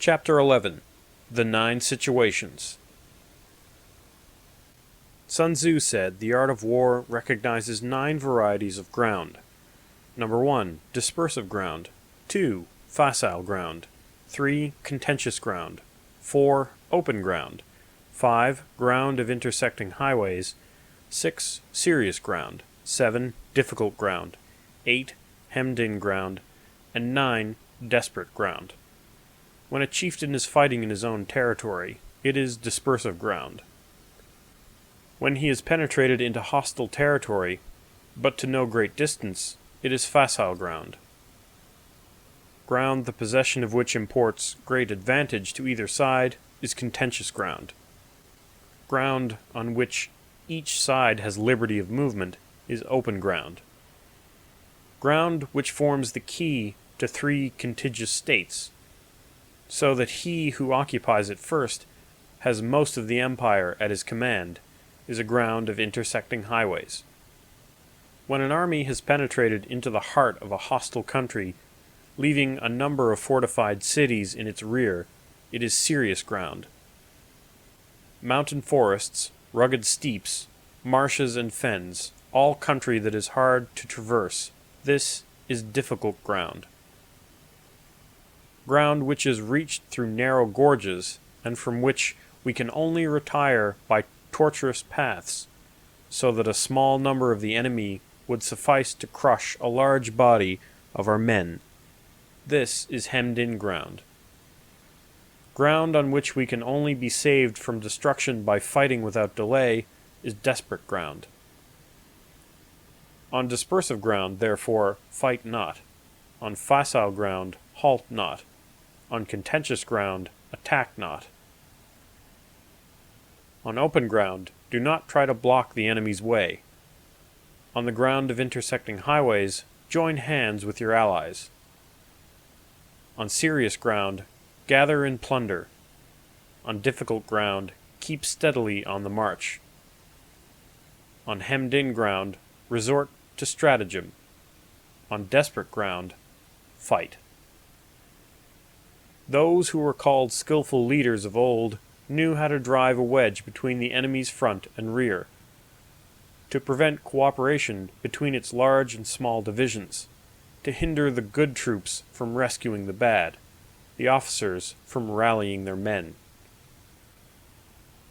Chapter 11. The 9 Situations. Sun Tzu said the art of war recognizes 9 varieties of ground. Number 1. Dispersive ground. 2. Facile ground. 3. Contentious ground. 4. Open ground. 5. Ground of intersecting highways. 6. Serious ground. 7. Difficult ground. 8. Hemmed-in ground. And 9. Desperate ground. When a chieftain is fighting in his own territory, it is dispersive ground. When he has penetrated into hostile territory, but to no great distance, it is facile ground. Ground the possession of which imports great advantage to either side is contentious ground. Ground on which each side has liberty of movement is open ground. Ground which forms the key to 3 contiguous states, so that he who occupies it first has most of the empire at his command, is a ground of intersecting highways. When an army has penetrated into the heart of a hostile country, leaving a number of fortified cities in its rear, it is serious ground. Mountain forests, rugged steeps, marshes and fens, all country that is hard to traverse, this is difficult ground. Ground which is reached through narrow gorges, and from which we can only retire by tortuous paths, so that a small number of the enemy would suffice to crush a large body of our men. This is hemmed-in ground. Ground on which we can only be saved from destruction by fighting without delay is desperate ground. On dispersive ground, therefore, fight not. On facile ground, halt not. On contentious ground, attack not. On open ground, do not try to block the enemy's way. On the ground of intersecting highways, join hands with your allies. On serious ground, gather in plunder. On difficult ground, keep steadily on the march. On hemmed-in ground, resort to stratagem. On desperate ground, fight. Those who were called skillful leaders of old knew how to drive a wedge between the enemy's front and rear, to prevent cooperation between its large and small divisions, to hinder the good troops from rescuing the bad, the officers from rallying their men.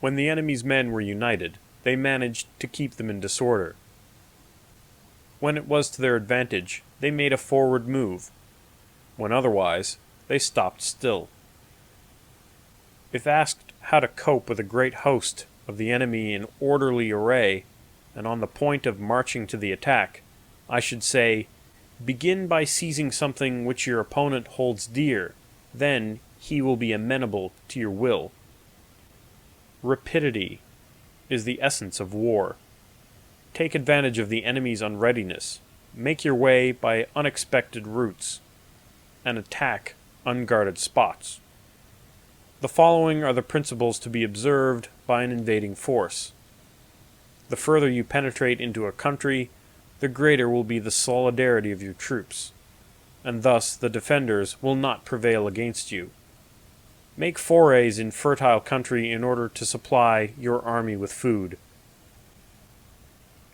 When the enemy's men were united, they managed to keep them in disorder. When it was to their advantage, they made a forward move. When otherwise, they stopped still. If asked how to cope with a great host of the enemy in orderly array and on the point of marching to the attack, I should say, begin by seizing something which your opponent holds dear, then he will be amenable to your will. Rapidity is the essence of war. Take advantage of the enemy's unreadiness, make your way by unexpected routes, and attack unguarded spots. The following are the principles to be observed by an invading force. The further you penetrate into a country, the greater will be the solidarity of your troops, and thus the defenders will not prevail against you. Make forays in fertile country in order to supply your army with food.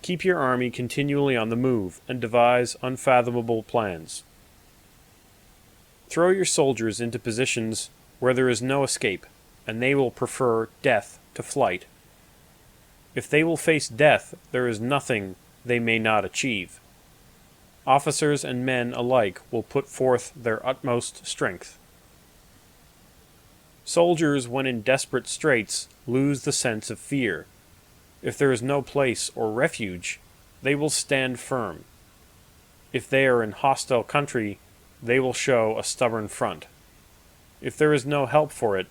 Keep your army continually on the move, and devise unfathomable plans. Throw your soldiers into positions where there is no escape, and they will prefer death to flight. If they will face death, there is nothing they may not achieve. Officers and men alike will put forth their utmost strength. Soldiers, when in desperate straits, lose the sense of fear. If there is no place or refuge, they will stand firm. If they are in hostile country, they will show a stubborn front. If there is no help for it,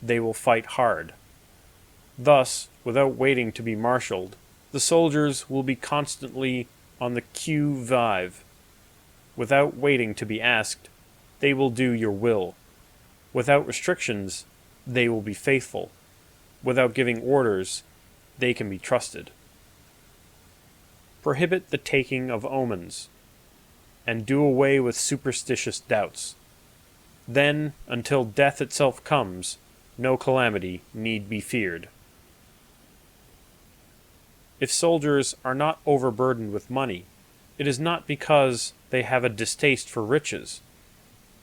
they will fight hard. Thus, without waiting to be marshaled, the soldiers will be constantly on the qui vive. Without waiting to be asked, they will do your will. Without restrictions, they will be faithful. Without giving orders, they can be trusted. Prohibit the taking of omens, and do away with superstitious doubts. Then, until death itself comes, no calamity need be feared. If soldiers are not overburdened with money, it is not because they have a distaste for riches.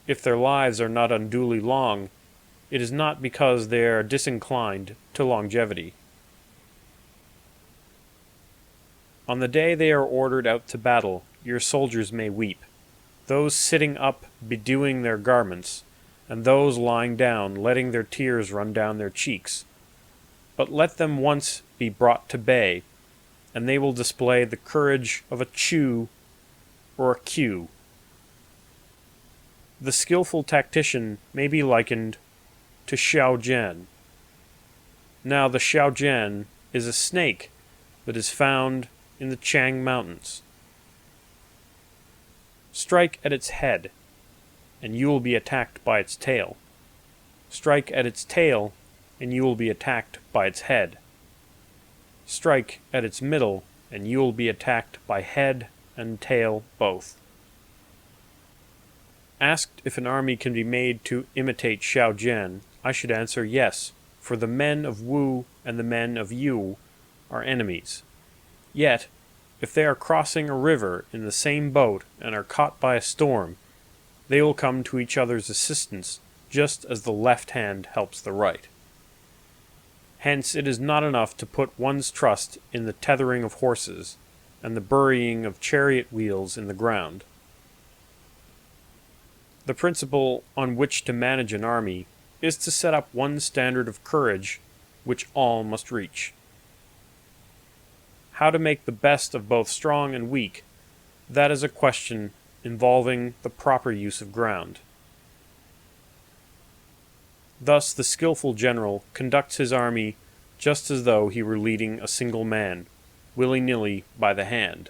If their lives are not unduly long, it is not because they are disinclined to longevity. On the day they are ordered out to battle, your soldiers may weep, those sitting up bedewing their garments, and those lying down letting their tears run down their cheeks. But let them once be brought to bay, and they will display the courage of a Chu or a Q. The skillful tactician may be likened to Xiao Jian. Now the Xiao Jian is a snake that is found in the Chang Mountains. Strike at its head, and you will be attacked by its tail. Strike at its tail, and you will be attacked by its head. Strike at its middle, and you will be attacked by head and tail both. Asked if an army can be made to imitate Xiao Jian, I should answer yes, for the men of Wu and the men of Yu are enemies. Yet, if they are crossing a river in the same boat and are caught by a storm, they will come to each other's assistance just as the left hand helps the right. Hence it is not enough to put one's trust in the tethering of horses and the burying of chariot wheels in the ground. The principle on which to manage an army is to set up one standard of courage which all must reach. How to make the best of both strong and weak, that is a question involving the proper use of ground. Thus the skillful general conducts his army just as though he were leading a single man, willy-nilly by the hand.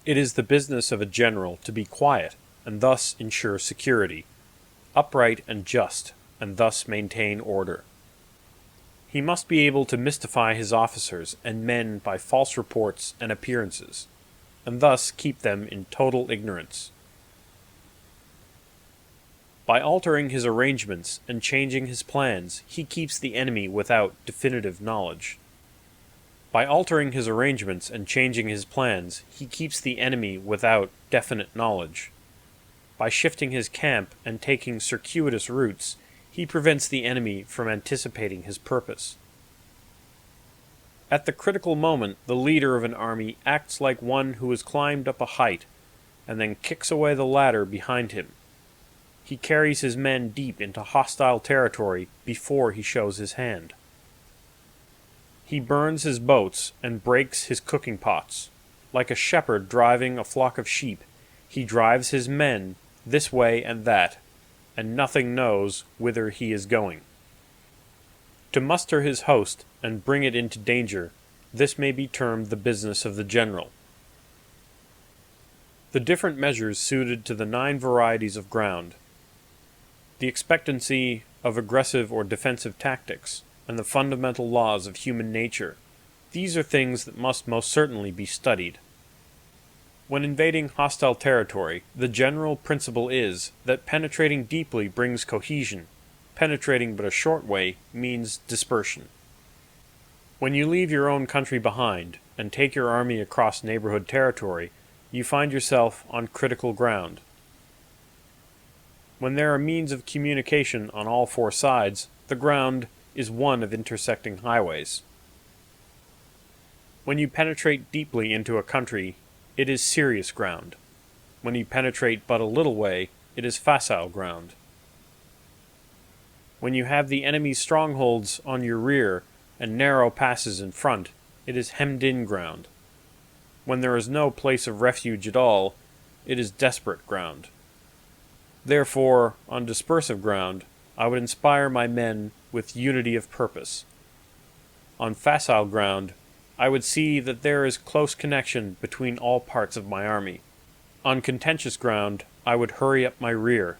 It is the business of a general to be quiet and thus ensure security, upright and just, and thus maintain order. He must be able to mystify his officers and men by false reports and appearances, and thus keep them in total ignorance. By altering his arrangements and changing his plans, he keeps the enemy without definitive knowledge. By altering his arrangements and changing his plans, he keeps the enemy without definite knowledge. By shifting his camp and taking circuitous routes, he prevents the enemy from anticipating his purpose. At the critical moment, the leader of an army acts like one who has climbed up a height, and then kicks away the ladder behind him. He carries his men deep into hostile territory before he shows his hand. He burns his boats and breaks his cooking pots. Like a shepherd driving a flock of sheep, he drives his men this way and that, and nothing knows whither he is going. To muster his host and bring it into danger, this may be termed the business of the general. The different measures suited to the 9 varieties of ground, the expectancy of aggressive or defensive tactics, and the fundamental laws of human nature, these are things that must most certainly be studied. When invading hostile territory, the general principle is that penetrating deeply brings cohesion. Penetrating but a short way means dispersion. When you leave your own country behind and take your army across neighborhood territory, you find yourself on critical ground. When there are means of communication on all 4 sides, the ground is one of intersecting highways. When you penetrate deeply into a country, it is serious ground. When you penetrate but a little way, it is facile ground. When you have the enemy's strongholds on your rear and narrow passes in front, it is hemmed-in ground. When there is no place of refuge at all, it is desperate ground. Therefore, on dispersive ground, I would inspire my men with unity of purpose. On facile ground, I would see that there is close connection between all parts of my army. On contentious ground, I would hurry up my rear,